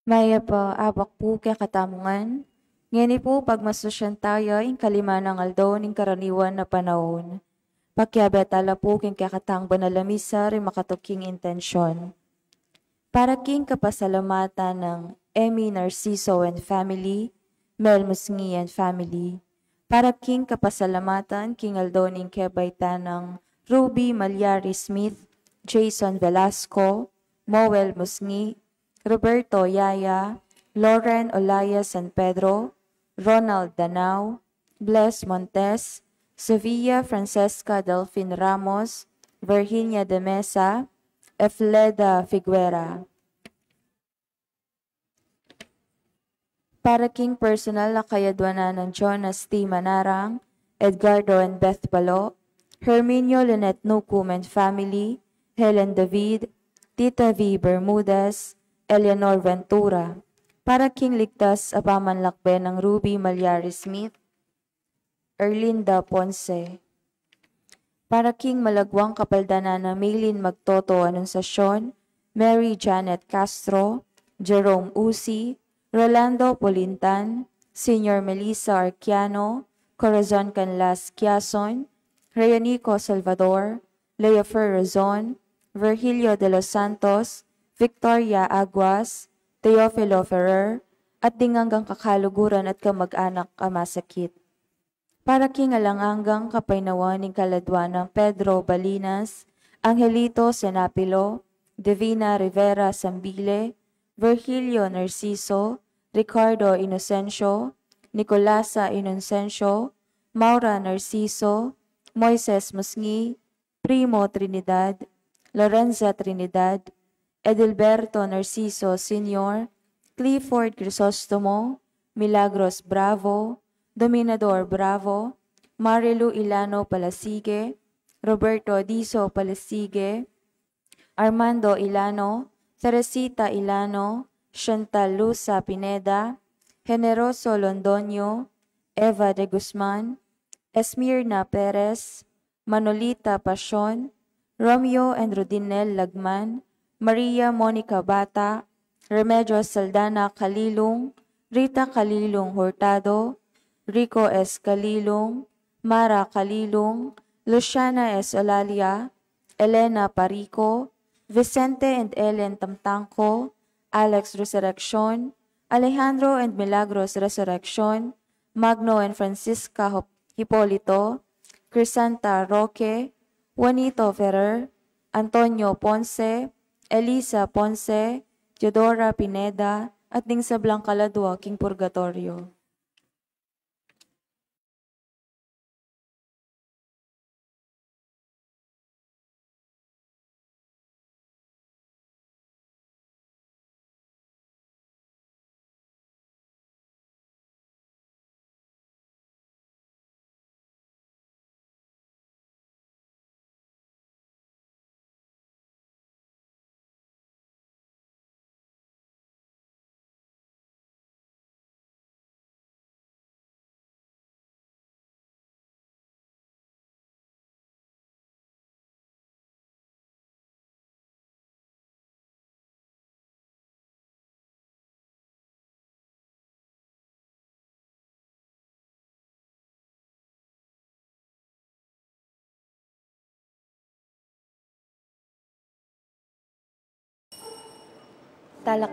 Maya pa abak po kay katamungan, ngeni po pagmasusyan tayo in kalima ng aldaw ning karaniwan na panahon. Pakyabet ala po king kakatang banalamisa rin makatuking intensyon. Para king kapasalamatan ng Emmy Narciso and family, Mel Musngi and family. Para king kapasalamatan king aldaw ning kebaytan ng Ruby Malyari Smith, Jason Velasco, Moel Musngi, Roberto Yaya, Lauren Olaya San Pedro, Ronald Danao, Bless Montes, Sofia Francesca Delfin Ramos, Virginia de Mesa, Efleda Figuera. Para king personal na kayadwanan ng Jonas T. Manarang, Edgardo and Beth Palo, Herminio Lynette Nucum and family, Helen David, Tita V. Bermudez, Eleanor Ventura. Para king ligtas apamanlakbe ng Ruby Malyari Smith, Erlinda Ponce. Para king malagwang kapaldanan na Maylin Magtoto Anunciacion, Mary Janet Castro, Jerome Usi, Rolando Polintan, Senior Melissa Arquiano, Corazon Canlas Quiason, Rayanico Salvador, Lea Ferrazon, Virgilio de los Santos, Victoria Aguas, Teofilo Ferrer, at dinganggang kakaluguran at kamag-anak kamasakit. Para king alanganggang kapainawan ng kaladwan ng Pedro Balinas, Angelito Senapilo, Divina Rivera Sambile, Virgilio Narciso, Ricardo Inocencio, Nicolasa Inocencio, Maura Narciso, Moises Musngi, Primo Trinidad, Lorenza Trinidad, Edilberto Narciso Sr., Clifford Crisostomo, Milagros Bravo, Dominador Bravo, Marilu Ilano Palasige, Roberto Diso Palasige, Armando Ilano, Teresita Ilano, Chantal Luza Pineda, Generoso Londoño, Eva de Guzman, Esmirna Perez, Manolita Pasion, Romeo and Rodinel Lagman, Maria Monica Bata, Remedios Saldana Kalilong, Rita Kalilong Hurtado, Rico S. Kalilong, Mara Kalilong, Luciana S. Olalia, Elena Parico, Vicente and Ellen Tamtangco, Alex Resurrection, Alejandro and Milagros Resurrection, Magno and Francisca Hipolito, Crisanta Roque, Juanito Ferrer, Antonio Ponce, Elisa Ponce, Teodora Pineda, at ding sa Blancaladua, King Purgatorio. Talak.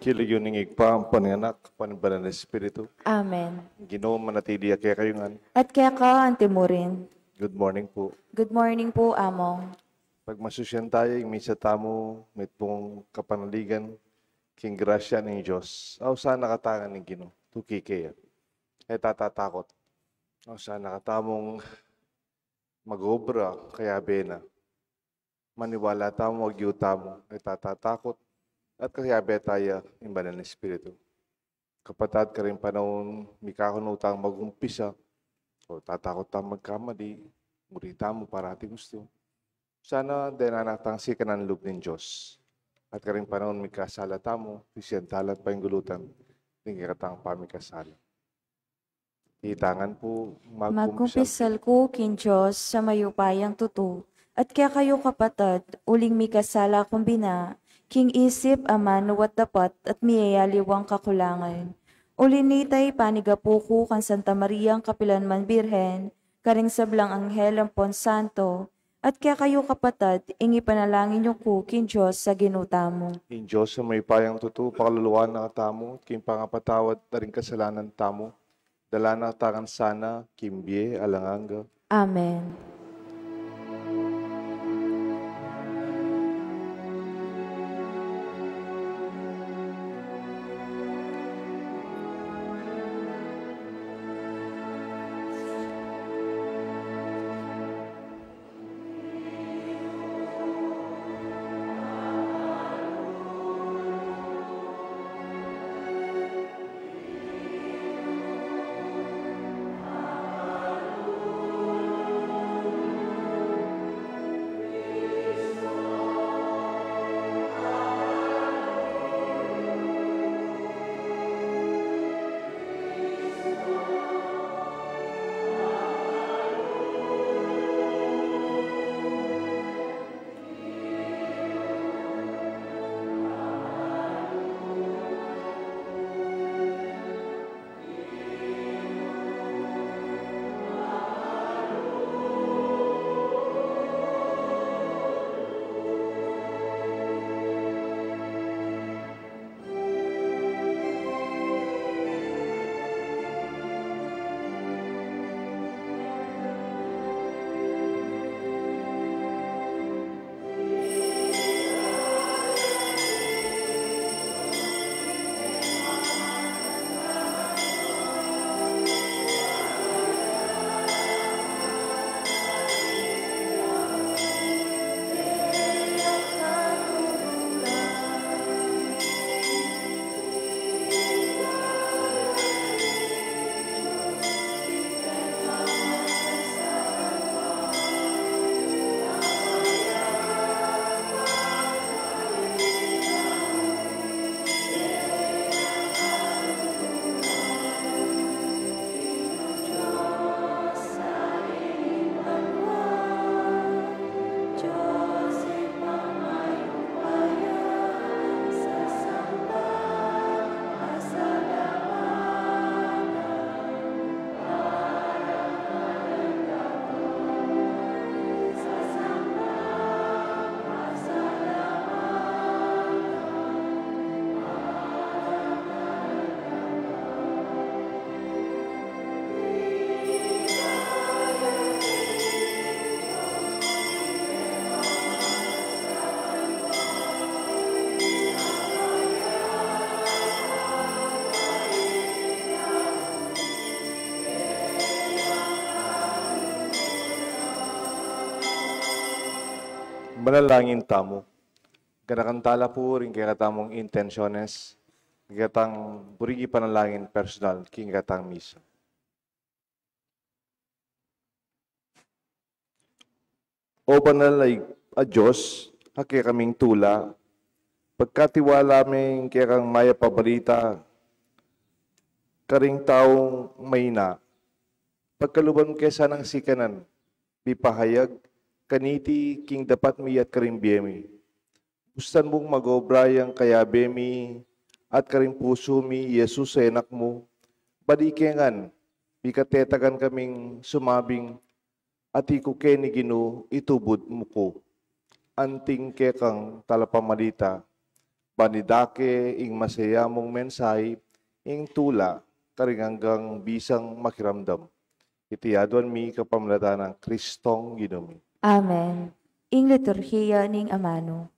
Kiligyo ning igpa, panganak, panibalan ng Espiritu. Amen. Ginoo manatili kaya kayo nga. At kaya ka, antimurin. Good morning po. Good morning po, Among. Pag masusyan tayo, misa tamo, may pong kapanaligan, king grasya ng Diyos. Aw saan nakatangan ng Ginoo? Tukikaya. Ay tatatakot. Aw saan nakatamong mag-obra, kaya bena. Maniwala tamo, wag tamo, ay tatatakot. At kaya betaya, imbanan ng Espiritu. Kapatid ka rin panahon, mikakunutang mag-umpisa, o tatakot tang magkamali, murita mo parati gusto. Sana dinanatang si kanan loob ng Diyos. At ka rin panahon, mikasalata mo, pisyantalat pa yung gulutan, tingin katang pamikasala. Itangan po, Magkumpisal ko, kin Diyos, sa mayupayang tuto, at kaya kayo kapatid, uling mikasala kumbina, king isip aman wat dapat at miyayaliwang kakulangan. Ulinitay panigapuko kan Santa Maria ang Kapilanman Birhen, karing sablang anghel ang Ponsanto, at kaya kayo kapatid, ingi panalangin niyo ko kin Diyos sa ginuta mo. in Diyos sa may payang tuto, pakaluluan na tamo, king pangapatawad na rin kasalanan tamo, dala na tangan sana, kimbye, alanganga. Amen. Manalangin tamo. Kanakantala po rin kaya katamong intensyones, kaya katang burigi panalangin personal, king katang misa. O panalay a Diyos, haki kaming tula, pagkatiwala aming kaya kang maya pabalita, karing taong may na, pagkaluban kesa ng sikanan, bipahayag, kaniti king dapat miyat karing biyemi. Gustan mong mag-obrayang kaya bemi at karing puso mi, Yesus sa enak mo, badikengan, bikatetagan kaming sumabing, at ikuke ni Ginoo itubod mo ko. Anting kekang talapamalita, Banidake ing masaya mong mensahe, ing tula, karing hanggang bisang makiramdam. Itiyaduan mi kapamlatan ng Kristong Ginoo. Amen. Ing liturhiya ning amano.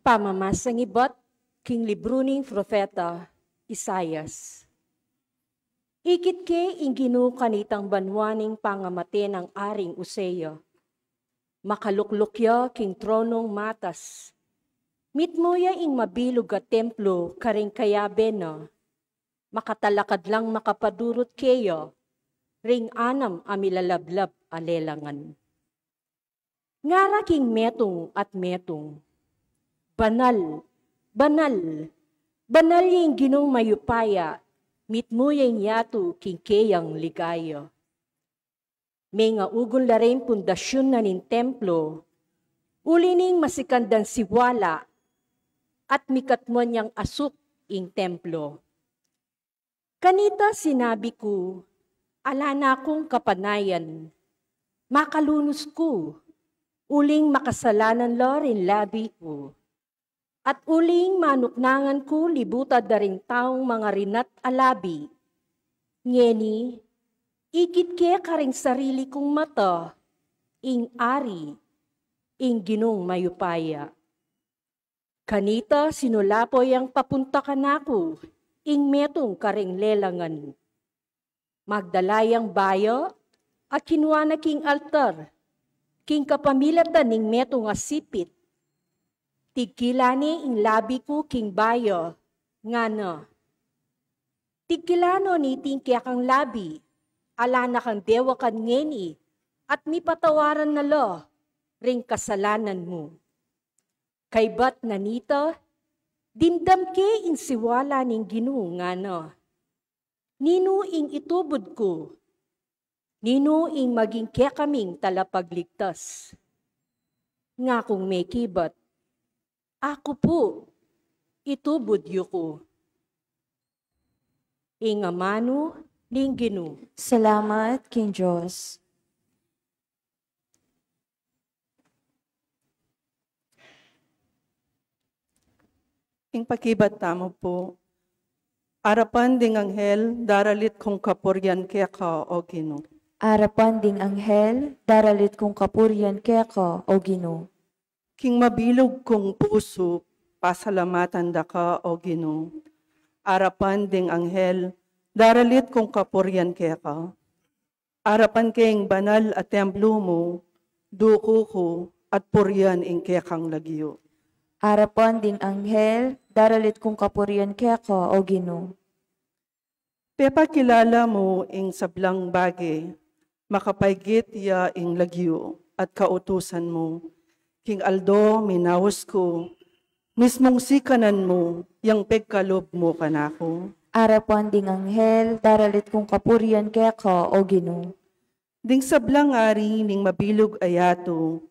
Pamamasang ibat, king libro ning Propeta Isayas. Ikit ke inginu kanitang banwaning pangamate ng aring Useya. Makaluklukya king tronong matas. Mitmoya ing mabilog at templo karing kayabe na. Makatalakad lang makapadurot keyo, ring anam amilalablab alelangan. Ngara king metong at metong. Banal, banal, banal yung ginong mayupaya, mitmo yung yato kingkeyang ligaya. May nga ugon la rin pundasyon na nin templo, ulining masikandan siwala, at mikatmo niyang asuk ing templo. Kanita sinabi ko, ala na akong kapanayan, makalunos ko, uling makasalanan lo rin labi ko. At uling manuknangan ko libutad da rin taong mga rinat alabi. Ngeni, ikit kaya karing sarili kong mata, ing ari, ing ginong mayupaya. Kanita sinulapoy ang papunta ka nako, ing metong karing lelangan. Magdalayang bayo, at kinuha na king altar, king kapamilatan ning metong asipit. Tigkilani ing labi ko king bayo, nga na. Tigkilano ni tingkya kang labi, ala na kang dewa kan ngeni, at mi patawaran na lo, ring kasalanan mo. Kay bat nanita, dimdam ke ing siwala ning Ginoo nga na. Nino ing itubod ko, nino ing maging kya kaming talapagligtas. Nga kung may kibat, ako po, itubod yu ko. Ingamano, ning Ginoo. Salamat, King Diyos. Ing pakibat tamo po, arapan ding anghel, daralit kong kapuryan kaya ka o Ginoo. Arapan ding anghel, daralit kong kapuryan kaya ka, o Ginoo. King mabilog kong puso, pasalamatan da ka o Ginoo. Arapan ding anghel, daralit kong kapuryan kaya ka. Arapan keng banal at templo mo, duko ko at puryan ing kaya kang lagyo. Arapan ding anghel, daralit kong kapuryan kaya ka, o Ginoo. Pepa kilala mo ing sablang bagay, makapaygit ya ing lagyo at kautusan mo. King Aldo, minawas ko, mismong sikanan mo, yang pegkalob mo kanako. Arapan ding anghel, daralit kong kapuryan kaya ka, o Ginoo. Ding sablang ari ning mabilog ayato,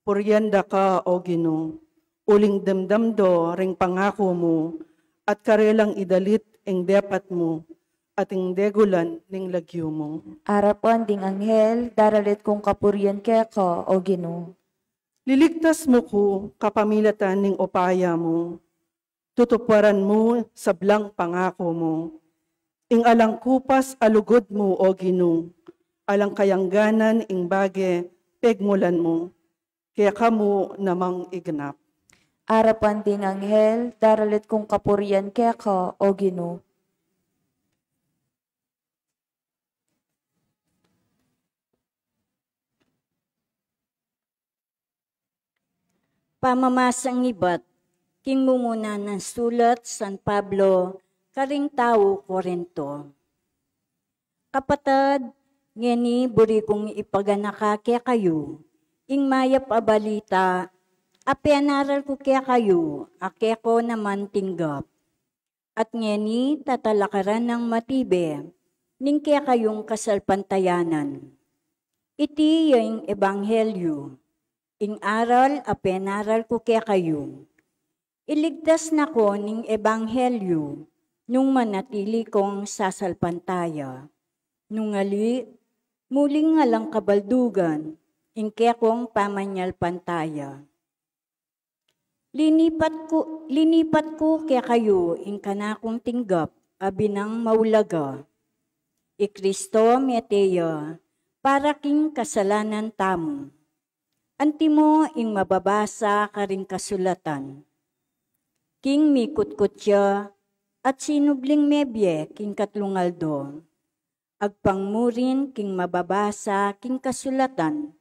puryanda ka o Ginoo. Uling damdamdo ring pangako mo, at karelang idalit ing depat mo, at ing degulan ning lagyo mo. Arapan ding anghel, daralit kong kapuryan kaya ka, o Ginoo. Liligtas mo ko kapamilatan ning opaya mo, tutuparan mo sablang pangako mo. Ing alang kupas alugod mo o Ginoo, alang kayangganan ing bage pegmulan mo, kaya kamo namang ignap. Arapan ding anghel, daralit kong kapuryan kaya ka, o Ginoo. Pamamasang ibat, king mumuna ng sulat San Pablo, karing tao Korinto. Kapatad, ngeni buri kong ipaganaka kaya kayo, ing mayap abalita, apeanaral ko kaya kayo, ake ko naman tinggap. At ngeni tatalakaran ng matibe, ning kaya kayong kasalpantayanan. Iti yung ebanghelyo. Ing aral, apenaral ko kaya kayo. Iligtas na ko ning ebanghelyo, nung manatili kong sasalpantaya. Nung ali, muling ngalang kabaldugan, ingke kong pamanyal pantaya. Linipat ko kaya kayo, ingkana kong tinggap, abinang maulaga. Ikristo meteya, para king kasalanan tamo. Antimo ing mababasa ka ring kasulatan. King mikutkutya, at sinubling mebye king katlungaldo. Agpangmurin king mababasa king kasulatan.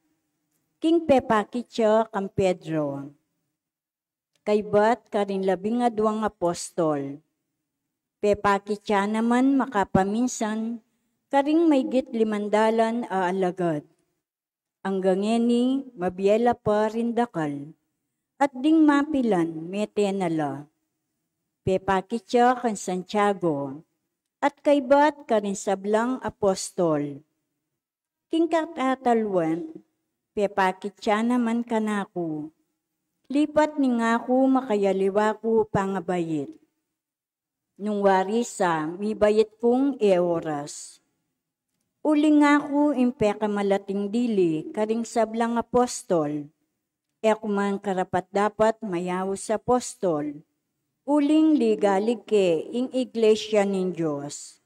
King pepakitya kang Pedro. Kaybat ka rin 12 apostol. Pepakitya naman makapaminsan, karing maygit 500 alagad. Ang gangeni, mabiyela pa rindakal, at ding mapilan, metenala. Pepakitya kan Santiago, at kaybat ka rin sablang apostol. King katatalwan, pepakitya naman kanako. Lipat ni nga ko makayaliwa ko pangabayit. Nung warisa, mi bayit kong oras. Uli nga ko impeka malating dili, karing sablang apostol. Kuman karapat dapat mayaw sa apostol. Uling ligalig ke ing iglesia ng Diyos.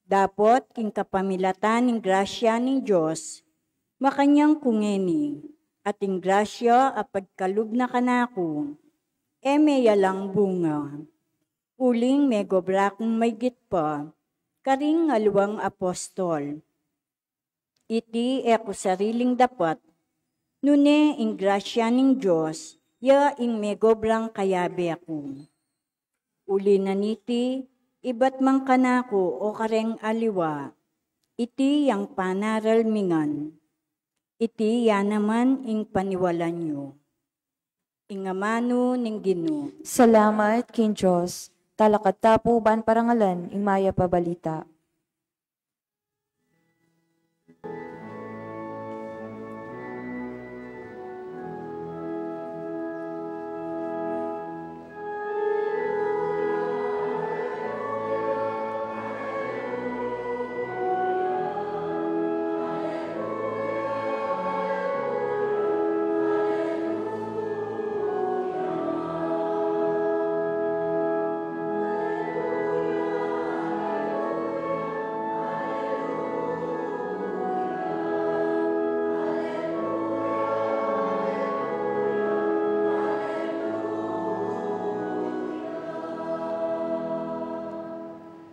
Dapot king kapamilatan ng grasya ng Diyos, makanyang kungeni, at ing grasya apagkalub na kanako, meya lang bunga. Uling megobra kong maygit pa, karing alawang apostol. Iti eko sariling dapat, nune ing grasya ng Diyos, ya ing megobrang kayabe ako. Uli na niti, iba't mang kanako o kareng aliwa, iti yang panaralmingan. Iti yan naman ing paniwalan nyo. Ingamano ning Ginoo. Salamat king Diyos, talakad tapo ban parangalan, imaya pabalita.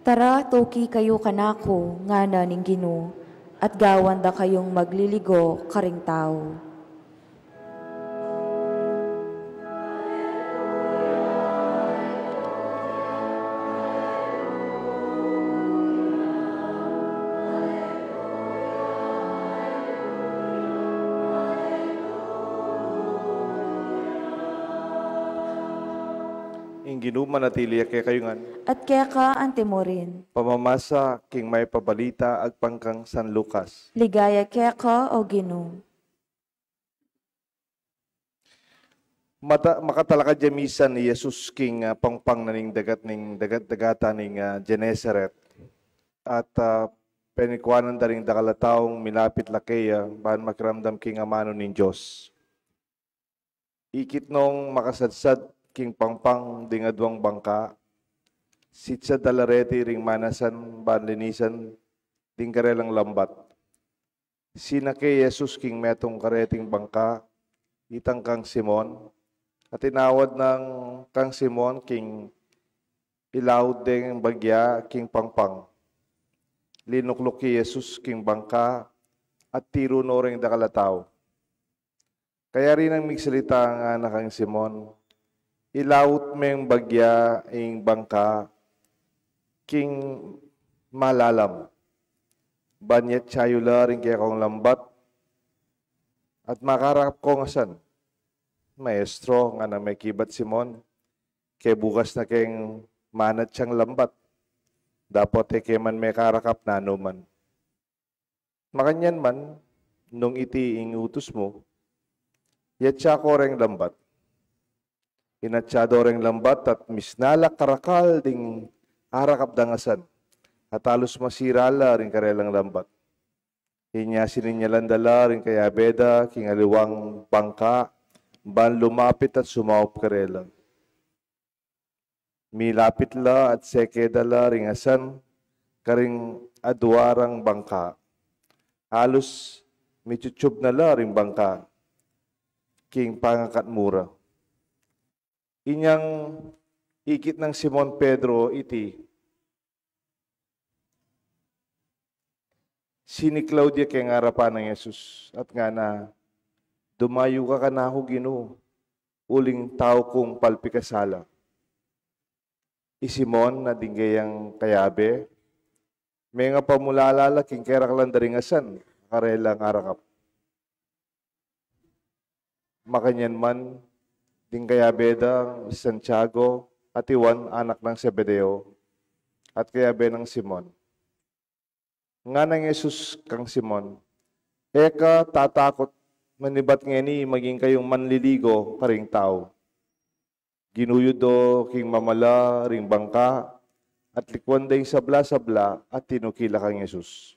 Tara, tuki kayo kanako, ngana ning Ginoo, at gawanda kayong magliligo karing tao. Ing Ginoo manatili kay kayungan. At kaya ka antimo rin. Pamamasa king may pabalita agpangkang San Lucas. Ligaya kaya ka o Ginoo. Makatalakad ya misa ni Jesus king pangpang naning dagat-dagata ning Genesaret. At penikwanan daring dakalataong milapit lakeya bahan makiramdam king amano ning Diyos. Ikit nung makasadsad king pangpang dingadwang bangka, sitsa dalareti ring manasan banlinisan ding karelang lambat. Sina kay Jesus king metong kareting bangka, itang kang Simon, at tinawad ng kang Simon king ilawd ding bagya king pangpang. Linuklok kay Jesus king bangka at tiro no ring dakalataw. Kaya rin ang migsalita nga na kang Simon, ilawot meng bagya ing bangka king malalam. Banyet chayula rin kaya kong lambat at makarap ko nga san. Maestro nga na may kibat Simon, kay bukas na keng manat siyang lambat. Dapat kay man may karakap na anuman. Makanyan man, nung iti ing utos mo, yat siya ko ring lambat. Inatsado ring lambat at misnala karakal ding arakap dangasan, at halos masira la rin karelang lambat. Inya sininyalan dala rin kaya beda, kingaliwang bangka, ban lumapit at sumaup karelang. Milapit la at seke dala ring asan, karing adwarang bangka. Halos michuchub na la ring bangka, king pangakat mura. Inyang ikit ng Simon Pedro iti, sini Claudia kay ngarapan ng Yesus at nga na dumayo ka kanaho Ginoo uling tao kong palpikasala. Simon na dinggayang kayabe, may nga pamulalala king kerak lang daringasan, karelang arakap. Makanyan man, dinggaya beda, Santiago, at Iwan, anak ng Zebedeo, at kayabe ng Simon. Nga ng Yesus kang Simon, eka tatakot manibat ngeni maging kayong manliligo karing tao. Ginuyod do king mamala ring bangka, at likwan day sabla-sabla at tinukila kang Yesus.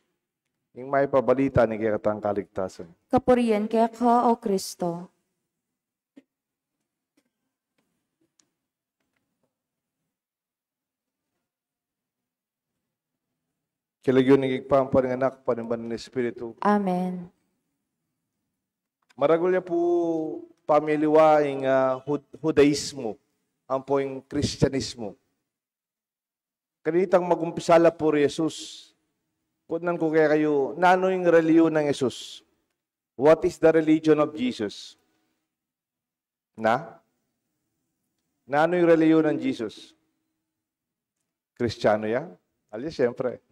Yung may pabalita ni kaya katang kaligtasan. Kapurian kaya ka, O Kristo. Kilagyon ni Gigpang paninganak, panimban ng Espiritu. Amen. Maragol niya po pamiliwa yung Judaismo, ang po yung Kristyanismo. Kanitang magumpisala po Jesus. Kunan ko kaya kayo, nano yung reliyon ng Jesus? What is the religion of Jesus? Nano yung reliyon ng Jesus? Kristiyano yan? Alis, siyempre.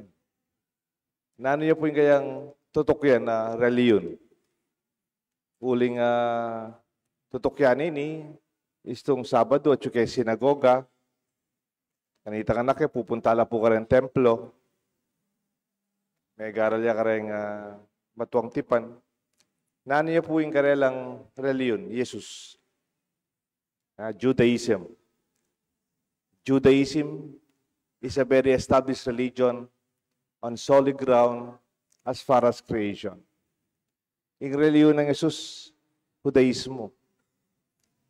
Nano niya po yung kayang tutok yan na reliyon? Uling tutok yan ini, istong Sabado at yung sinagoga. Kanita ka na kayo, pupunta la po ka rin templo. May garalya ka rin matuang tipan. Nano niya po yung karelang reliyon? Jesus. Judaism. Judaism is a very established religion on solid ground as far as creation. Yung reliyon ng Jesus, Judaismo.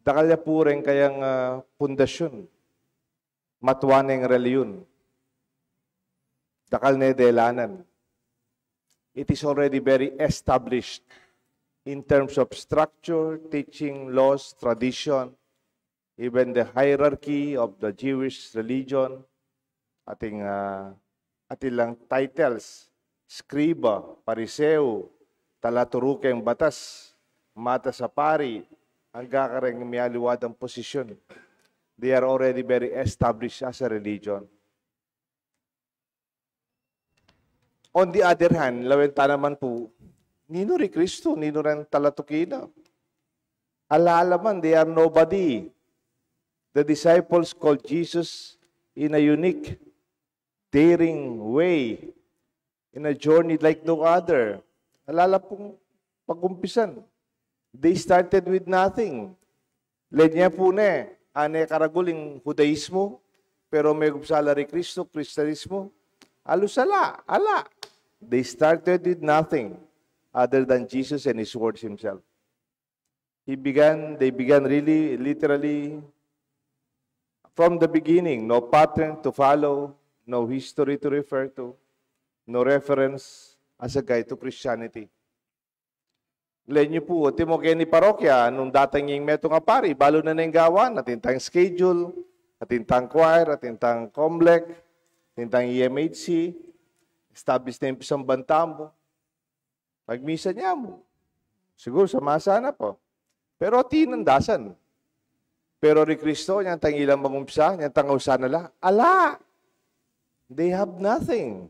Dakal niya po rin kayang pundasyon. Matuwaneng reliyon. Dakal na delanan. It is already very established in terms of structure, teaching, laws, tradition, even the hierarchy of the Jewish religion, atilang titles, skriba, pariseo, talaturukeng batas, mata sa pari, ang kakareng miyaliwad ang posisyon. They are already very established as a religion. On the other hand, lawenta naman po, nino ri Kristo, nino rin talatukina. Alaala man, they are nobody. The disciples called Jesus in a unique, daring way, in a journey like no other. Alala pong pag-umpisan. They started with nothing. Lenya po ane karaguling Judaismo, pero may gupsala ri Kristo, Kristiyanismo. Alusala, ala. They started with nothing other than Jesus and His words Himself. They began really, literally, from the beginning, no pattern to follow, no history to refer to, no reference as a guide to Christianity. Lenyo po, timo kaya ni parokya, nung datang yung meto nga pari, balo na ng gawan, atintang schedule, atintang choir, atintang comlec, atintang EMHC, establish na yung pisang bantambo. Magmisa niya mo. Siguro sa masa na po. Pero tinandasan. Pero ri Kristo, niyang tangilang mangumpisa, niyang tangausan nila, ala! They have nothing.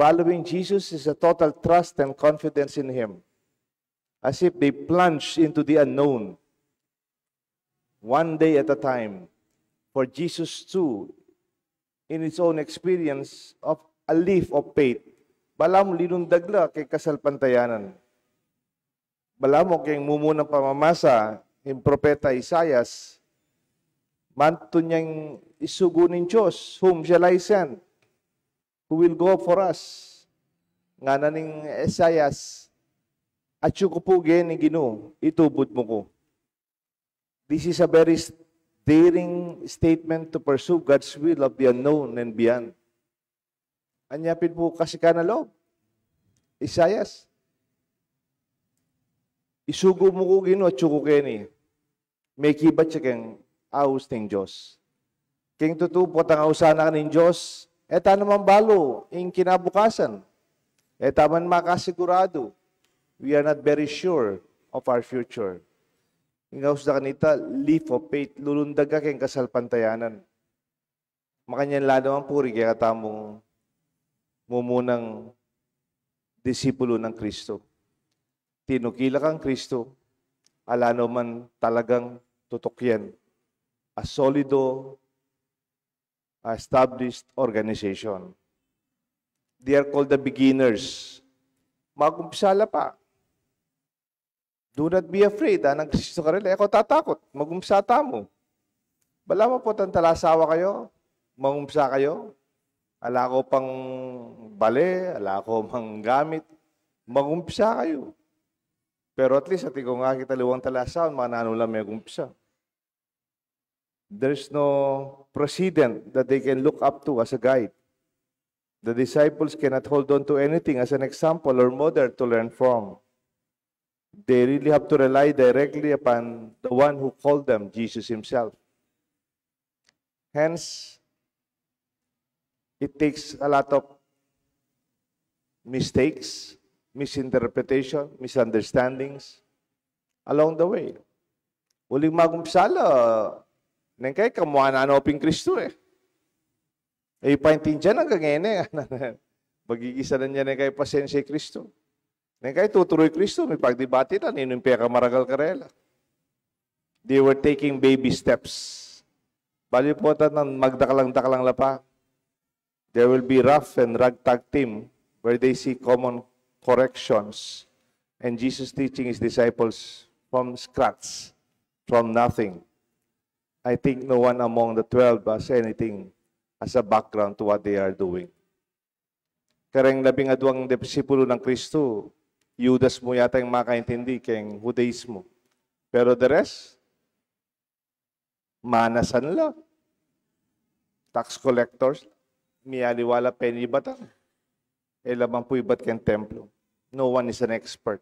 Following Jesus is a total trust and confidence in Him. As if they plunge into the unknown. One day at a time. For Jesus too, in His own experience of a leaf of faith, balam linundagla kay kasalpantayanan. Balamo kay mumunang pamamasa, yung propeta Isaias, manto niyang isugo ng Diyos. Whom shall I send? Who will go for us? Nga na ning Esayas, at yung kupugen ni Ginoo, itubod mo ko. This is a very daring statement to pursue God's will of the unknown and beyond. Anyapin po kasi ka na loob. Isayas. Isugo mo ko Ginoo at yung kukeni. May kibat siya keng aus ng Diyos. Keng tutupot ang ausana ka ng Diyos, eta naman balo, yung kinabukasan. Eta man makasigurado, we are not very sure of our future. Yung aus na kanita, leap of faith, lulundag ka keng kasalpantayanan. Makanyan lalo ang puri, kaya katamong mumunang disipulo ng Kristo. Tinukila kang Kristo, alano man talagang tutok yan. A solido, established organization. They are called the beginners. Mag-umpisala pa. Do not be afraid, ng Kristo ka rin. Ako tatakot. Mag-umpisata mo. Bala mo po talasawa kayo. Mag-umpisa kayo. Ala ko pang bale, ala ko pang gamit. Mag-umpisa kayo. Pero at least, at ikaw nga kita liwang talasawan, mga nanulang may mag-umpisa. There's no precedent that they can look up to as a guide. The disciples cannot hold on to anything as an example or model to learn from. They really have to rely directly upon the one who called them, Jesus himself. Hence, it takes a lot of mistakes, misinterpretation, misunderstandings along the way. Uling magumpisala, nang kay kamuha na anoping Kristo eh. Eh, paintindihan ang gangene. Magigisa na niya na kay pasensya Kristo. Nang kay tutuloy Kristo, may pagdibati na, ninumpia ka maragal karela. They were taking baby steps. Bali po ng magdakalang-dakalang lapa. There will be rough and ragtag team where they see common corrections. And Jesus teaching his disciples from scratch, from nothing. I think no one among the 12 has anything as a background to what they are doing. Kareng labing adwang disipulo ng Kristo, Judas mo yata yung makaintindi keng Judaismo. Pero the rest, manasan lang. Tax collectors, miyaliwala penny batang. Lamang po ibat keng templo. No one is an expert.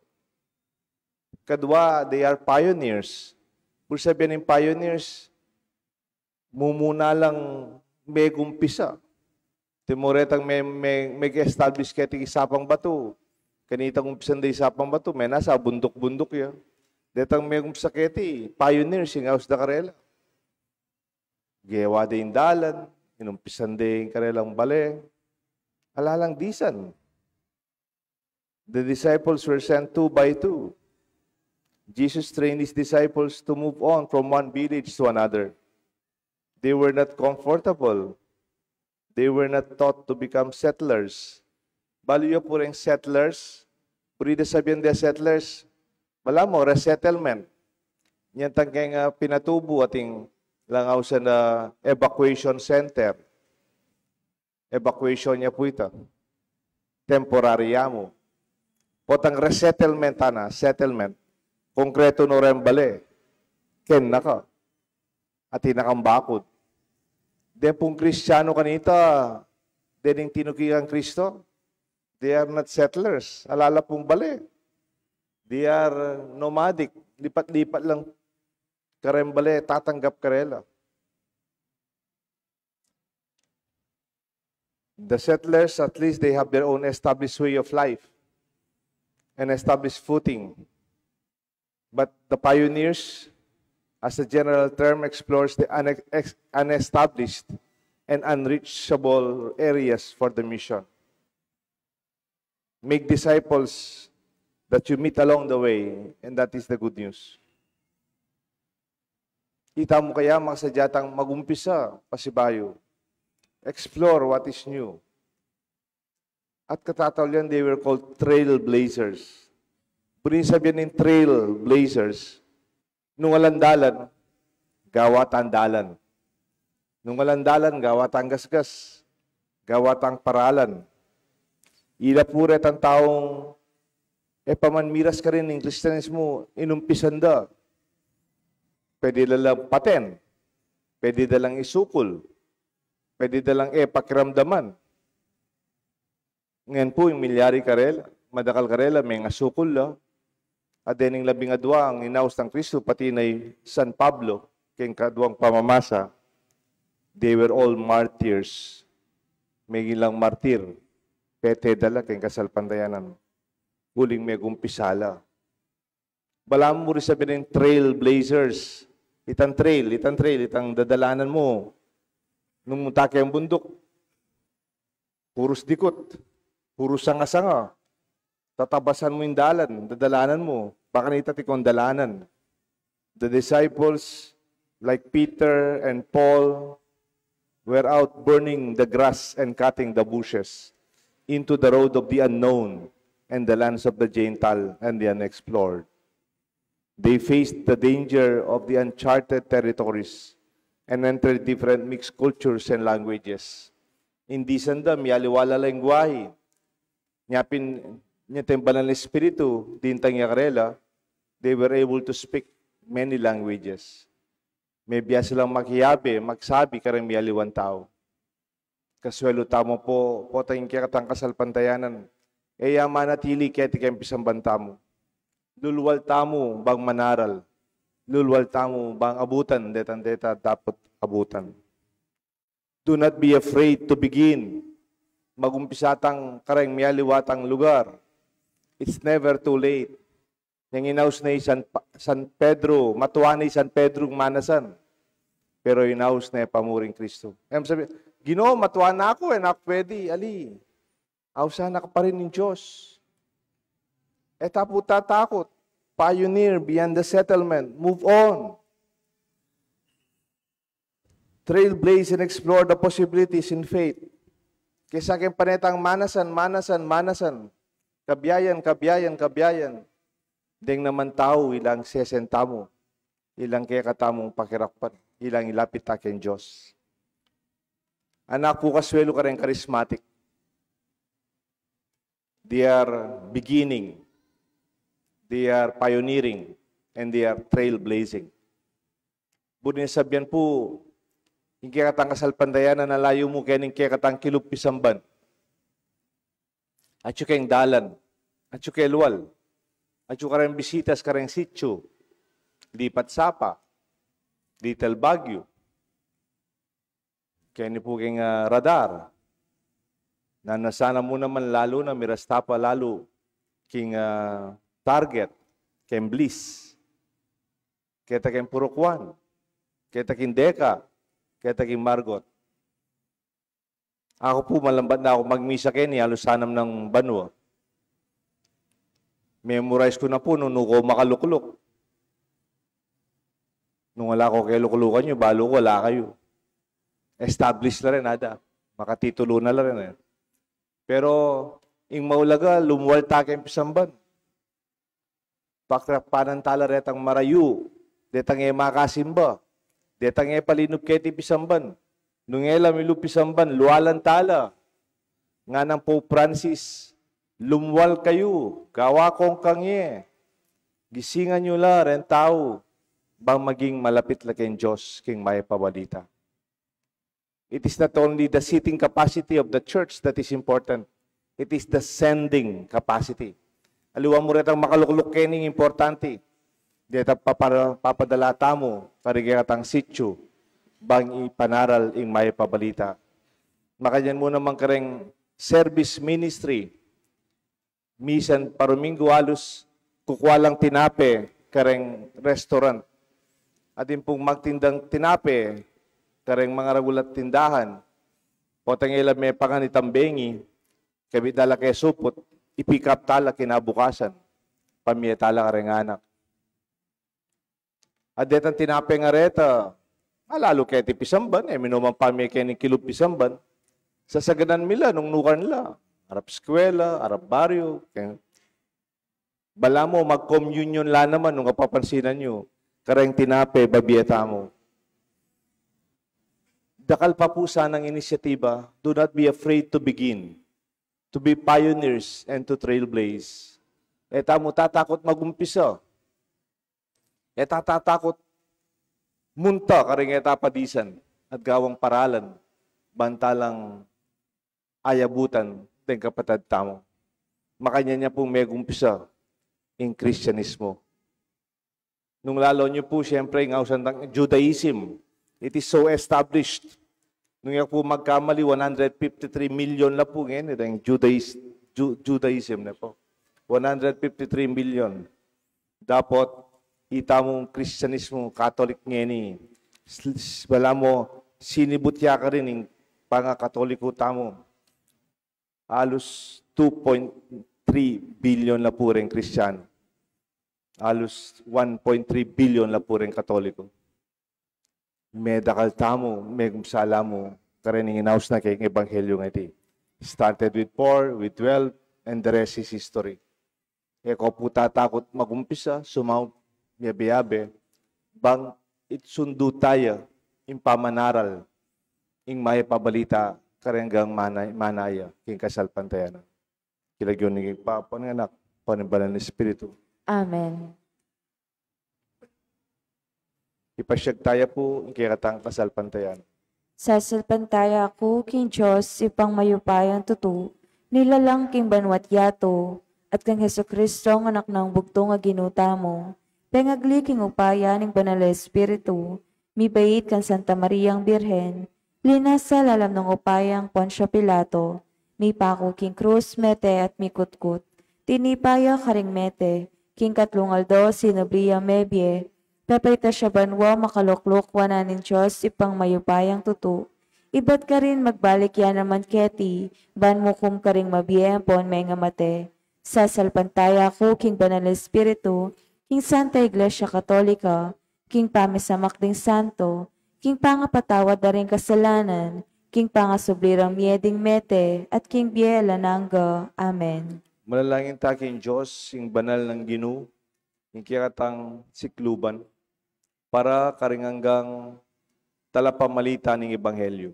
Kadwa, they are pioneers. Kung sabihin ng pioneers, mumuna lang may gumpisa. Timoretang may establish kaya isapang bato. Kanitang umpisan da isapang bato, may nasa bundok-bundok yan. Detang may gumpisa kaya pioneers yung house da karela. Gawa da yung dalan, inumpisan da yung karelang bale. Alalang disan. The disciples were sent 2 by 2. Jesus trained his disciples to move on from one village to another. They were not comfortable. They were not taught to become settlers. Baliyo po rin settlers. Purida sabihin de settlers. Wala mo, resettlement. Yan tangkeng pinatubo ating langaw sa na evacuation center. Evacuation niya po ito. Temporary mo. Potang resettlement na, settlement. Konkreto no rembale. Ken na ka. At tinakambakod. De pong Kristiyano kanita, dening tinukikang Kristo, they are not settlers. Alala pong bale. They are nomadic. Lipat-lipat lang karembale, tatanggap karela. The settlers, at least they have their own established way of life and established footing. But the pioneers, as a general term, explores the unestablished and unreachable areas for the mission. Make disciples that you meet along the way, and that is the good news. Kita mo kaya makasadyatang magumpisa, pasibayo. Explore what is new. At katatawlian, they were called trailblazers. Pwede sabihin ng trailblazers, nung walang dalan, gawa tandalan. Nung alandalan, gawatang gasgas, gawatang paralan. Ila puret ang taong, pamanmiras ka rin ng Kristiyanismo, inumpisan da. Pwede dalang paten, pwede dalang isukol, pwede dalang pakiramdaman. Ngayon po, yung milyari karela, madakal karela, may nga sukol la. At dening 12 ang inaus ng Kristo, pati na San Pablo, kayong kaduang pamamasa, they were all martyrs. May ilang martir. Pete dala kayong kasalpantayanan. Huling may gumpisala. Balam mo rin sabihin ng trailblazers. Itang trail, itang dadalanan mo. Nung munta kayong bundok, puros dikot, puros sanga-sanga. Tatabasan mo yung dalan, dadalanan mo. Baka nitatikong dalanan. The disciples, like Peter and Paul, were out burning the grass and cutting the bushes into the road of the unknown and the lands of the Gentile and the unexplored. They faced the danger of the uncharted territories and entered different mixed cultures and languages. Hindi sanda, miyaliwala lengguwahe. Niya tembalan ng Espiritu, dintang yakarela, they were able to speak many languages. May biya silang makiyabi, magsabi karang miyaliwan tao. Kaswelo tamo po tayong kikatang kasalpantayanan. Manatili kaya tikayang pisambanta mo. Lulwal tamo bang manaral. Lulwal tamo bang abutan, detan-deta dapat abutan. Do not be afraid to begin. Magumpisatang karang miyaliwatang lugar. It's never too late. Yang inaus na San Pedro, matuwa na San Pedro manasan. Pero inaus na pamuring Kristo. Sabi, Ginoo, matuwa na ako, na pwede, ali. Ausana ka pa rin ng Diyos. Tapo tatakot. Pioneer beyond the settlement. Move on. Trailblaze and explore the possibilities in faith. Kaysa aking panetang manasan. Kabiyayan. Deng naman tao, ilang sesenta mo. Ilang kaya katamong pakirakpan. Ilang ilapit aking Diyos. Anak ko kaswelo ka rin charismatic. They are beginning. They are pioneering. And they are trailblazing. Bunin sabihan po, yung kaya katang kasalpandayanan na layo mo kaya yung kaya katang kilupisamban. At yung kayang dalan. At yung kaya luwal. At yung karang bisitas, karang sityo. Lipat Sapa. Little Baguio. Kaya ni po kayong radar. Na nasana mo naman lalo na Mirastapa lalo king Target, king Bliss. Kaya king Purukwan. Kaya king Deka. Kaya king Margot. Ako po malambat na ako magmisa kayo ni halusanam ng Banwa. Memorize ko na po nung ko makaluklok. Nung wala ko kayo lukulukan nyo, balo ko wala kayo. Establish na rin, ada. Makatitulo na rin. Pero, ing maulaga, lumuwal takeng pisamban. Pakrapanan tala retang marayu. Detang makasimba. Detang palinub keti pisamban. Nung milu pisamban, luwalan tala. Nga ng Pope Francis, lumwal kayo, gawa kong kangye. Gisingan nyo la, ren tao, bang maging malapit la kayong Diyos, king may pabalita. It is not only the seating capacity of the church that is important, it is the sending capacity. Aliwa mo rin ang makalukluk kening importante. Dito papadala tamo, parigatang sityo, bang ipanaral ing may pabalita. Makanyan mo naman kareng service ministry, misan paruminggo halos kukuha lang tinape kareng restaurant. At yung pong magtindang tinape, kareng mga ragulat tindahan, o tangila may panganitambengi, kabi dala kay supot, ipick up tala kinabukasan, pamilya tala kareng anak. At detang tinape nga reta, alalo kaya tipisamban, minumang pamilya kaya ni kilupisamban, sasaganan nila nung nukar nila, Arab eskwela, Arab baryo, kaya bala mo, mag-communion la naman nung kapapansinan nyo, kareng tinape, babiyeta mo. dakal pa po sanang inisyatiba, do not be afraid to begin, to be pioneers and to trailblaze. Tamo tatakot magumpisa. Tatakot munta karing etapadisan at gawang paralan, bantalang ayabutan ng kapatid tamo. Makanya niya pong may gumpisa in Kristyanismo. Nung lalo niyo po, siyempre, ng Judaism, it is so established. Nung yan po magkamali, 153 million na po ngayon, yung Judaism na po. 153 million. Dapat, itamong Kristyanismo, Catholic ngayon, wala mo, sinibutya ka rin yung panga-Katoliko tamo. Halos 2.3 billion na po rin Kristiyano. Halos 1.3 billion na po rin Katoliko. May dakal tamo, may gumsala mo, karening inaus na kayong ebanghelyo nga iti. Started with 4, with 12, and the rest is history. Eko po tatakot magumpisa, sumaw, yabe-yabe, bang itsundo tayo, yung pamanaral, yung may pabalita, karenggang manaya, king kasalpantayan. Kilagyon ni Papa ng anak, panimbalan ng Espiritu. Amen. Ipasyag tayo po, ikikatang kasalpantayan. Sasalpantaya ako king Diyos ipang mayupayang tutu, nilalang king banwat yato, at kang Heso Kristo ang anak ng bugtong nga ginuta mo, pengagli king upaya ng banal na Espiritu, mibait kan Santa Mariang Birhen, linasal alam ng upayang Poncio Pilato, mi pako king krus mete at mikutkut, tinipaya karing mete, king katlungaldo sinubria mebye, pepeta siya banwa makaloklok wananin Diyos ipang mayupayang tutu, ibat ka rin magbalik yan naman keti, ban mukum ka ring mabiyempon may nga mate, sasalpantaya ko king banal na Espiritu, king Santa Iglesia Katolika, king pamisamak ding santo, king pangapatawad na rin kasalanan, king pangasublirang mieding mete, at king biela nangga. Amen. Manalangin ta king Diyos, yung banal ng Ginu, yung kikatang sikluban, para karinganggang talapamalita ng Ebanghelyo.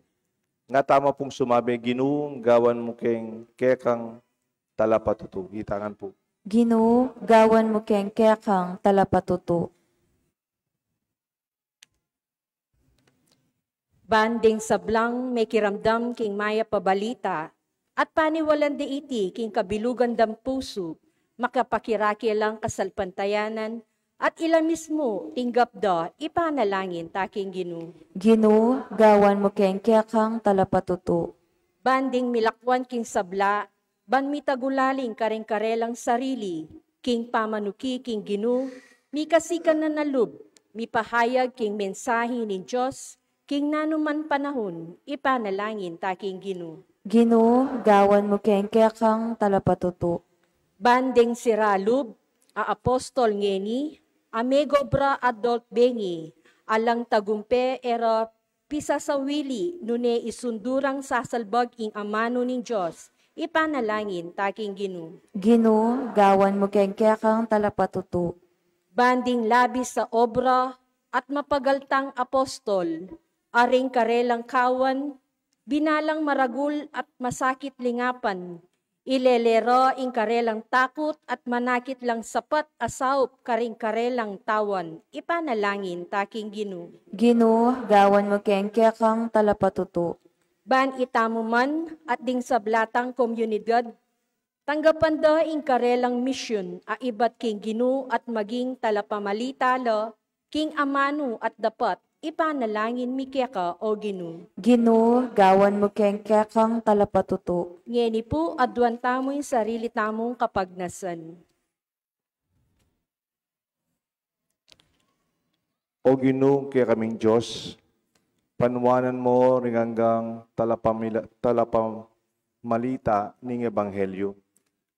Nga tama pong sumabi, Ginu, gawan mo king kekang talapatutu. Hitangan po. Ginoo, gawan mo keng kekang talapatutu. Banding sablang may kiramdam king maya pabalita, at paniwalan di iti king kabilugan dam puso, makapakiraki lang kasalpantayanan, at ila mismo tinggap da ipanalangin taking Ginoo. Ginoo, gawan mo keng kekang talapatutu. Banding milakwan king sabla, ban mitagulaling karing-karelang sarili, king pamanuki king Ginoo, mikasikan na nalub, mipahayag king mensahe ni Diyos, king nanuman panahon, ipanalangin taking Ginoo. Ginoo, gawan mo keng kekang talapatutu. Banding siralub, a apostol ngeni, amego bra adult bengi, alang tagumpe era pisasawili nune isundurang sasalbag ing amano ning Diyos, ipanalangin taking Ginoo. Ginoo, gawan mo keng kekang talapatutu. Banding labis sa obra at mapagaltang apostol, aring karelang kawan, binalang maragul at masakit lingapan, ilelero ing karelang takot at manakit lang sapat asaup karing karelang tawan, ipanalangin taking Ginoo. Ginoo, gawan mo keng kekang talapatutu. Ban itamo man at ding sablatang komunidad, tanggapan da ing karelang misyon a ibat king Ginoo at maging talapamalitala, king amano at dapat, ipanalangin mi keka o Ginoo. Ginoo, gawan mo keng kekang talapatutu. Ngeni po, adwan tamo yung sarili tamong kapagnasan. O Ginoo, kaya kaming Diyos, panwanan mo ring hanggang talapamalita ning Ebanghelyo.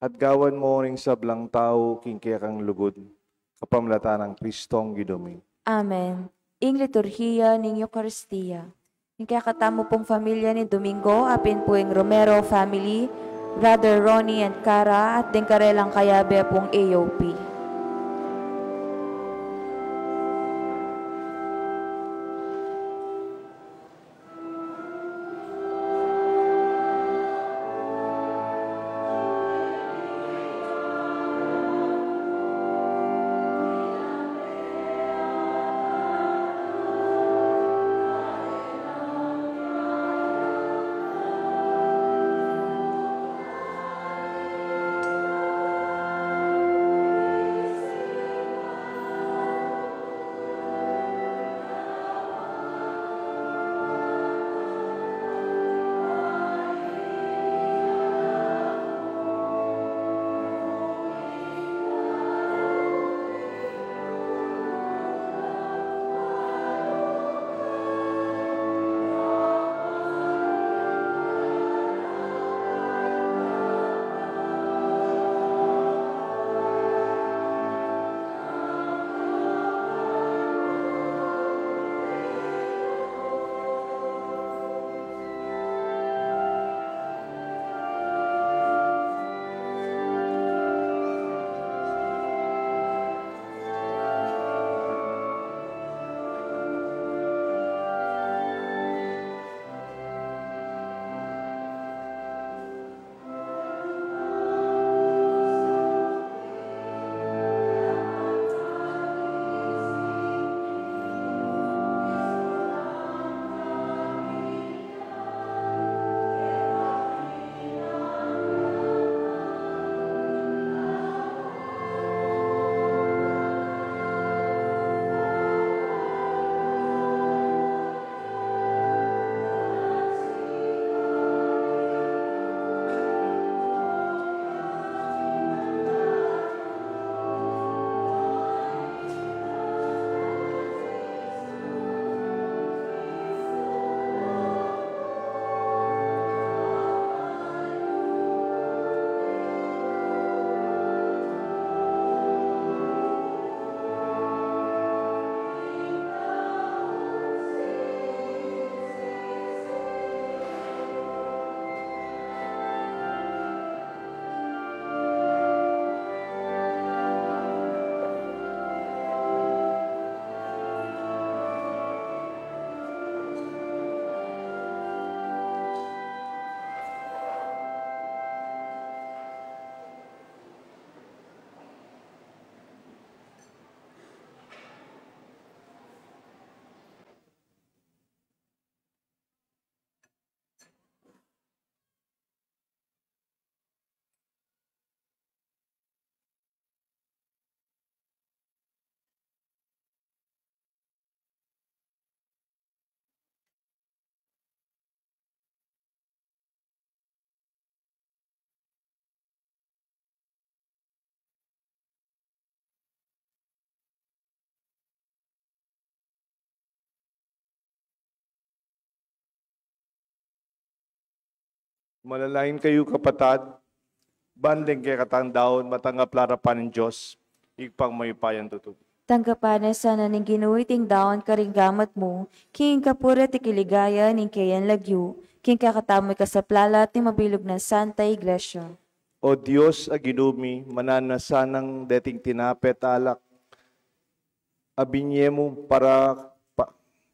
At gawan mo ring sablang tao king kaya kang lugod, kapamlata ng Kristong Gidumi. Amen. Ing liturhiya ning Eucharistia. Ing kakatamo pong pamilya ni Domingo, apin po ing Romero family, Brother Ronnie and Cara, at din karelang kayabe pong AOP. Malalain kayo kapatad, banding kay katandaon, matanggap larapan ng Diyos, igpang mayupayan tutup. Tanggapan na sana ning ginuwiting daon karinggamat mo, king kapura ti kiligaya ning kayan lagyo, king kakatamoy kasaplalat ni mabilog ng Santa Iglesia. O Diyos, aginumi, mananasanang dating tinapet alak, abinye mo para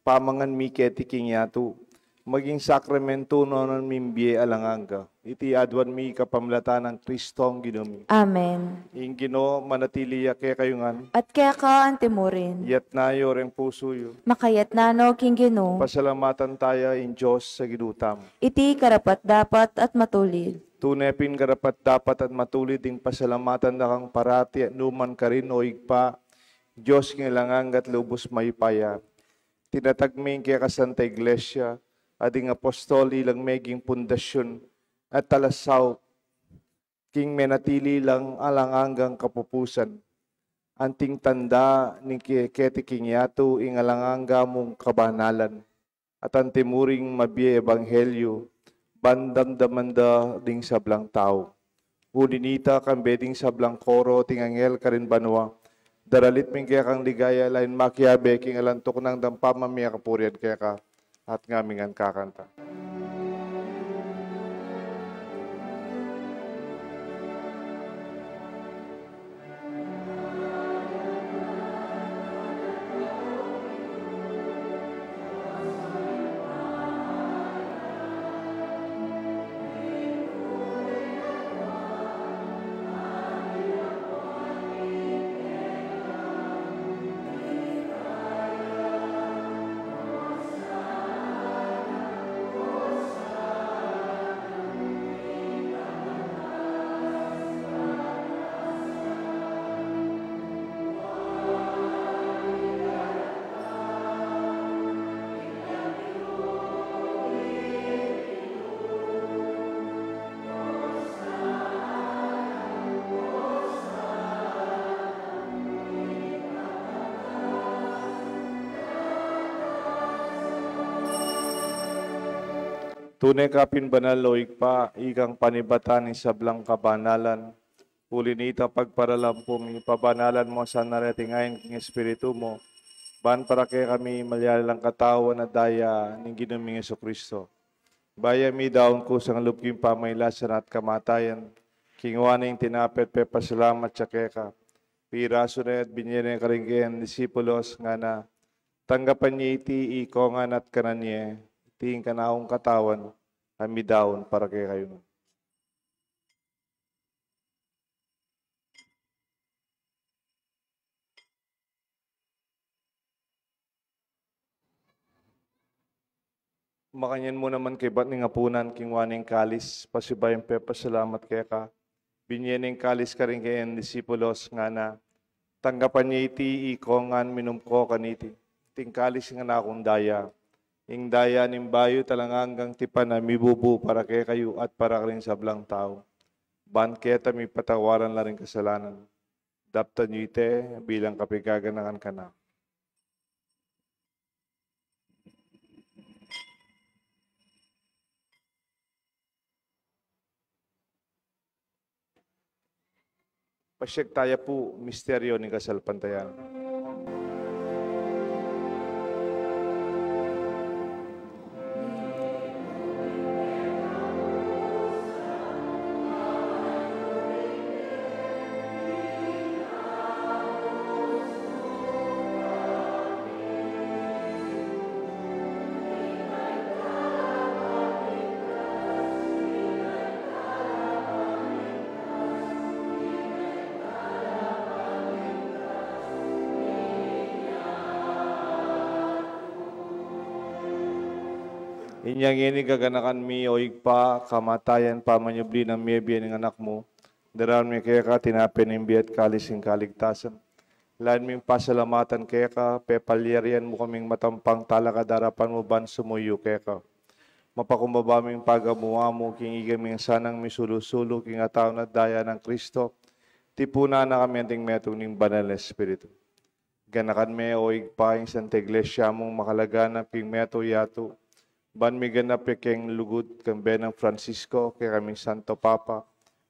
pamangan mi keti king yato, maging sakramento nonon mimbiye alanganga. Iti adwan mi kapamlatan ng Kristong ginumi. Amen. Ing Ginoo manatili kaya kayungan, At kaya ka antimurin, yat nayo ring puso yo. makayat nano king Ginoo, Pasalamatan tayo in Diyos sa gidutam. iti karapat dapat at matulid. Tunepin karapat dapat at matulid ding pasalamatan na kang parati at numan ka rin o igpa, Diyos ngilangang at lubos mayupaya. Tinatagming kaya ka Santa Iglesia, ading apostol ilang meging pundasyon at talasaw, king menatili lang alanganggang kapupusan. Anting tanda ni keti king yato ing alanganga mong kabanalan, at antimuring mabiye ebanghelyo, bandamdamanda ding sablang tao. Ulinita kang beding sablang koro tingangel karin banwa, daralit ming kaya kang ligaya lain makiabe king alantok ng dampamamaya kapurian kaya ka, at ngamingan kakanta. Tunay kapin banal o igpa, ikang panibatan ni sablang kabanalan. Pulinita pagparalampong ipabanalan mo sa naratingayin king Espiritu mo. Ban para kay kami malyalang katawan na daya ng ginuming Kristo. Baya mi daon ko sang lupking pamaylasan at kamatayan. Kingwaning tinapet pe pasalamat sa keka. Piraso na at binyere karinggayan disipulos nga na tanggapan niya iti ikongan at kananye. Tiin kanaong katawan, kami daon para kay kayo. Makanyan mo naman kay bat ng apunan, kingwaning kalis, pasibayang pepa, salamat kaya ka. Binyening kalis ka rin kayan disipulos nga na, tanggapan niya iti ikongan minumko kaniti. Ting kalis nga na akong daya. Ing daya ning bayo talangang tipan na mibubu para kay kayo at para rin sa blang tao. Ban keta mi patawaran la rin kasalanan. Daptan niyo ite bilang kapigaganakan ka na. Pasyek tayo po misteryo ng kasalpantayan. Inyang ini gaganakan mi o igpa, kamatayan, pamanyubli ng miyabiyan ng anak mo. Daran mi kaya ka, tinapin ng biyat kalising kaligtasan. Lain ming pasalamatan kaya ka, pepalyarian mo kaming matampang talaka darapan mo ban sumuyo kaya ka. Mapakumbaba ming pagamuha mo, king igaming sanang misulusulo, king ataw na daya ng Kristo. Tipuna na kami anting metong ning banal na Espiritu. Ganakan me o igpa, yung Santa Iglesia mong makalaganap, king meto yato. Ban mi ganap keng lugod kang Benang Francisco, kay kaming Santo Papa,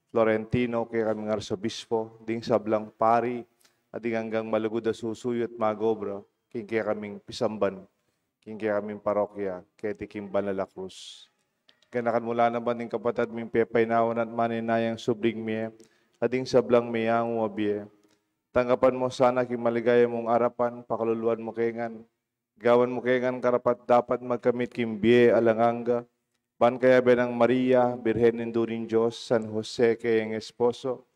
Florentino, kay kaming Arsobispo, ding sablang pari, at ding hanggang malugod na susuyot magobra, king kay kaming Pisamban, king kay kaming parokya, kay tiking Banala Cruz. Kanakan mula naman ng kapatid ming pepay nawan at maninayang subling miye, at ding sablang miyang umabiye. Tanggapan mo sana king maligaya mong arapan, pakaluluan mo kengan, gawan mo kengan karapat dapat magkamit king biye alanganga, ban kaya benang Maria, Birhen Nindurin Diyos, San Jose kayang esposo,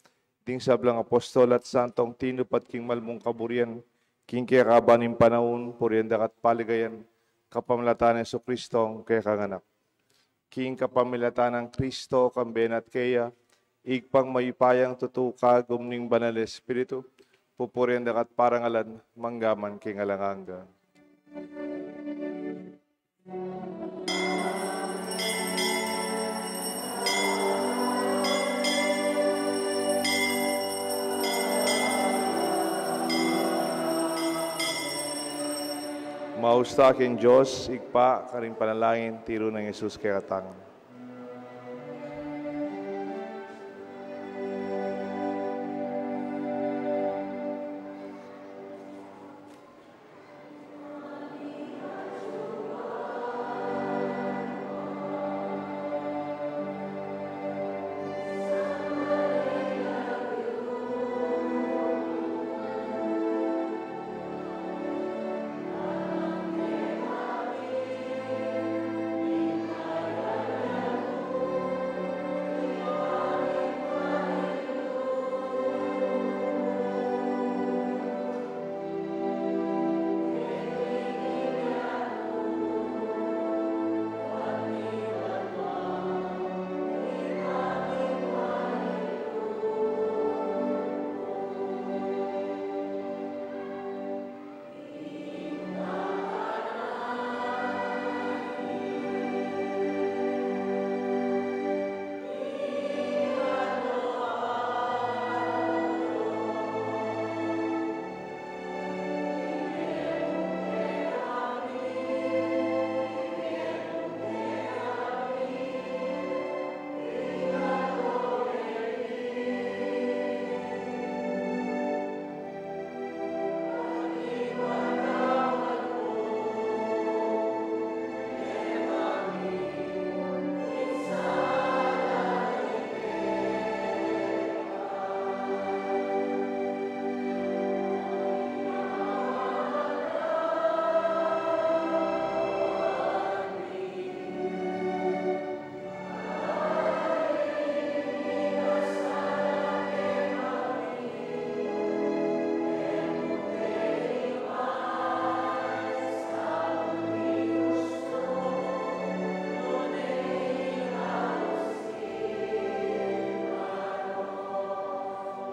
ding sablang apostol at santong tinupat king malmong kaburian, king kaya kabaning panahon, purienda kat paligayan, kapamlatan ni Jesucristo kaya kanganak. King kapamilatan ng Kristo, kambenat kaya, igpang mayipayang tutuka, gumning banal Espiritu, pupurienda kat parangalan, manggaman king alanganga. Mausta aking Diyos, igpa, karing panalangin, tiro ng Jesus kay katang.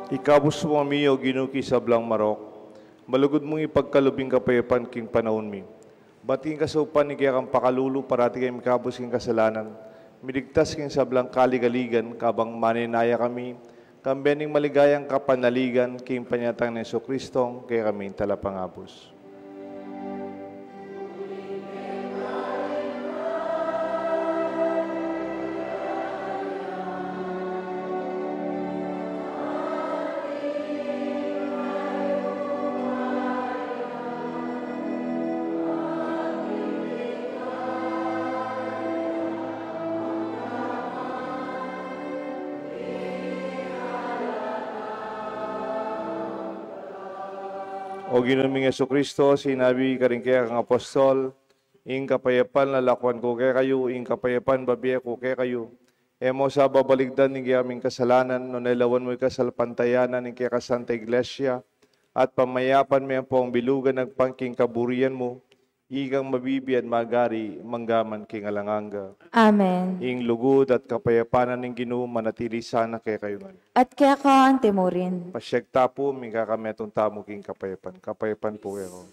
Ikabos mo amiyo ginuki sa blang marok, malugod mong ipagkalubing kapayapan king panahon mi. Bating kasaupan ni kaya kang pakalulu parati kayong ikabos king kasalanan, miligtas king sa blang kaligaligan kabang maninaya kami, kambening maligayang kapanaligan king panyatang ni Jesucristo kaya kami talapangabos. O ginuming Jesucristo, sinabi ka rin kaya kang apostol, ing kapayapan lalakwan ko kaya kayo, ing kapayapan babiya ko kaya kayo. Emo sa babaligdan ng aming kasalanan, no nailawan mo'y kasalpantayanan ng kaya kasanta iglesia, at pamayapan mo po ang bilugan ng pangking kaburian mo, igang mabibiyan magari, manggaman king alanganga. Amen. Ing lugod at kapayapanan ng Ginoo manatili sana kaya kayo. At kaya ka ang temurin. Pasyagta po, may kakametong tamo king kapayapan. Kapayapan po kayo.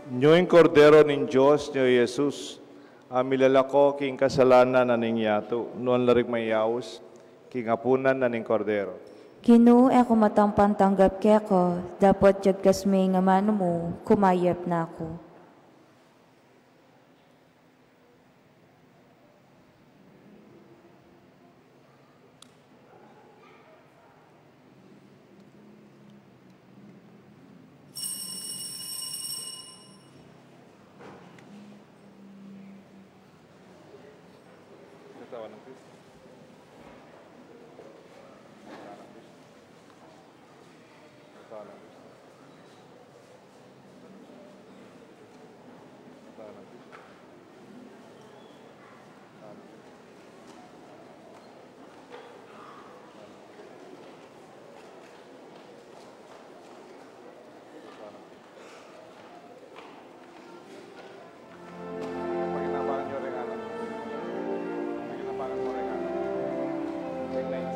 Nyo'y kordero ning Diyos, nyo Jesus, amilalako king kasalanan na ning yato, noon larig mayaos, king apunan na ning kordero. Kinu ako matang pantanggap keko, dapat jagkas may nga mano mo, kumayap na ako. Paginabangan nyo rin alam. Paginabangan mo rin alam. Take lines.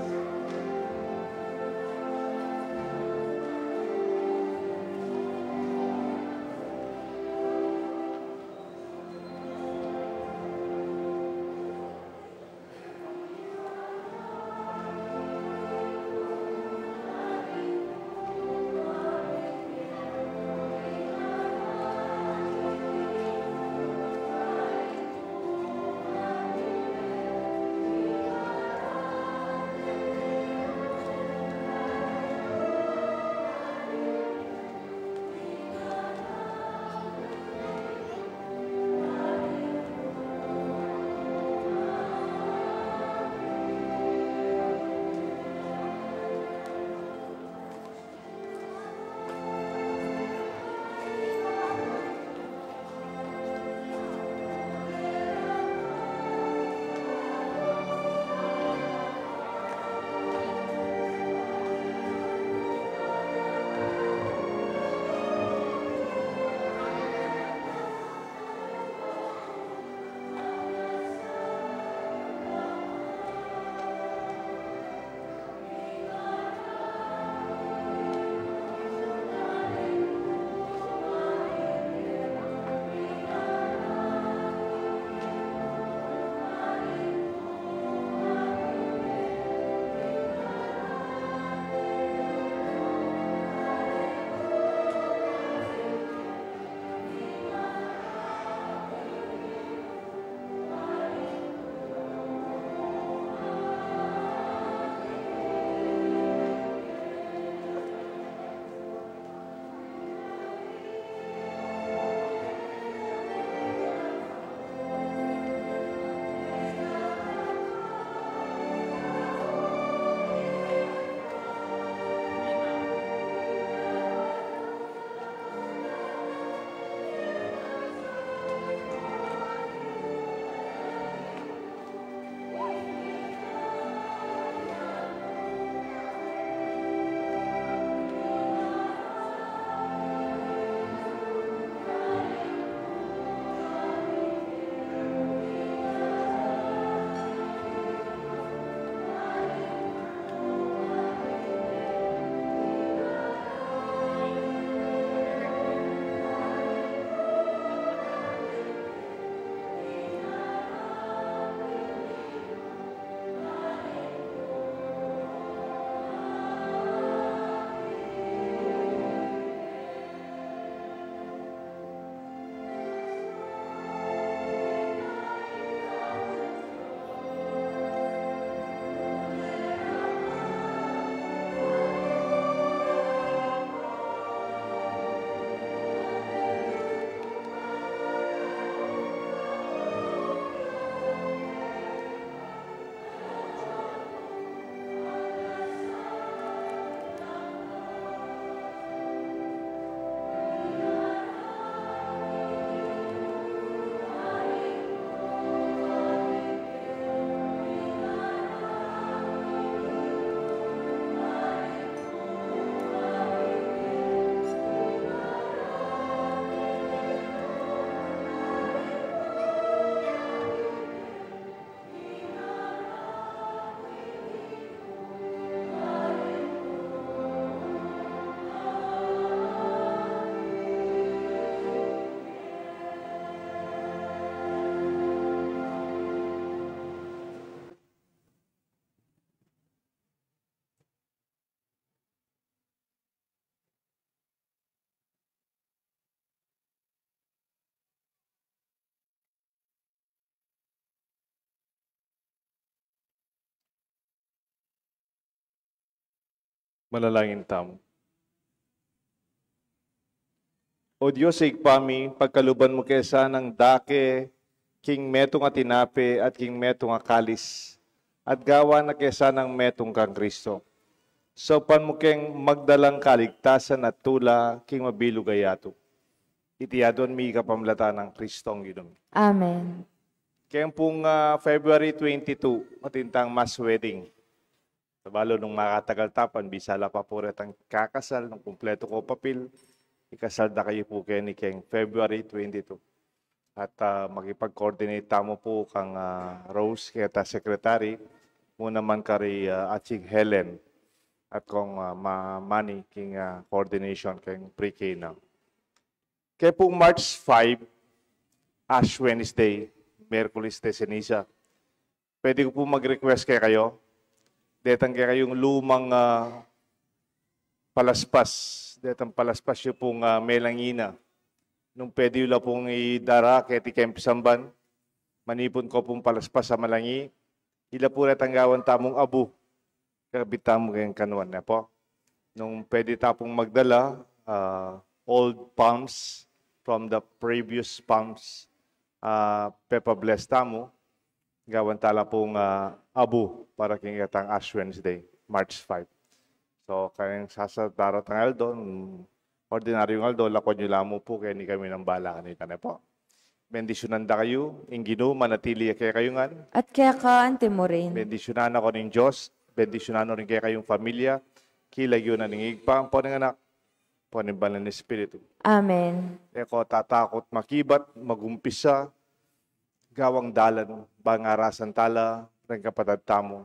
Manalangin tamo. O Diyos, igpami, pagkaluban mo kesa ng dake, king metong atinape at king metong akalis, at gawa na kesa ng metong kang Kristo. So pan mo keng magdalang kaligtasan at tula, king mabilog ayato. Itiyadon mi kapamlata ng Kristong Ginoo. Amen. Kaya pong February 22, matintang mass wedding. Sabalo nung makatagal tapan, bisala pa po ang kakasal, ng kumpleto ko papel. Ikasal na kayo po kayo ni Keng February 22. At makipag-coordinate tamo po kang Rose, kaya secretary. Muna man kari Aching Helen. At kung Manny, king coordination, keng pre-K na. Kaya po March 5, Ash Wednesday, Merkulis de Ceniza. Pwede ko po mag-request kayo. Detang kayong lumang palaspas. Detang palaspas yung pong melangina. Nung pwede yun pong idara kaya ti Kempisamban. Manipon ko pong palaspas sa malangi. Ila po natanggawan tamong abu. Kabit tamo kayong kanuan na po. Nung pwede tapong magdala, old palms from the previous palms, Pepa Bless tamo. Gawan tala pong abu para kingatang Ash Wednesday, March 5. So, kayang sasadarat ng Aldo, ordinaryong Aldo, lakon nyo lamo po, kaya ni kami ng bala kanita na po. Bendisyonan da kayo, ingino, manatili kaya kayungan. At kaya ka, ante mo rin. Bendisyonan ako ng Diyos, bendisyonan rin kaya kayong pamilya, kilagyo na ng igpang po ng anak, po ng banal na Espiritu. Amen. Eko tatakot makibat, magumpisa, gawang dalan, bangarasan tala, rin kapatad tamo,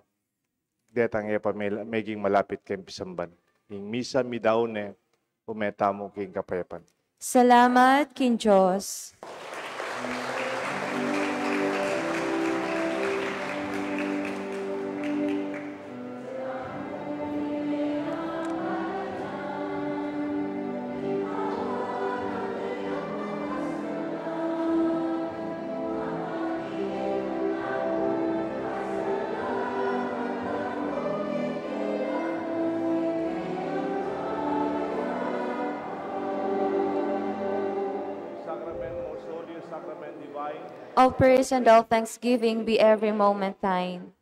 detang pa maging malapit kay Pisamban. Ing misa mi daune, umetamo king kapayapan. Salamat, King Diyos. All praise and all thanksgiving be every moment thine.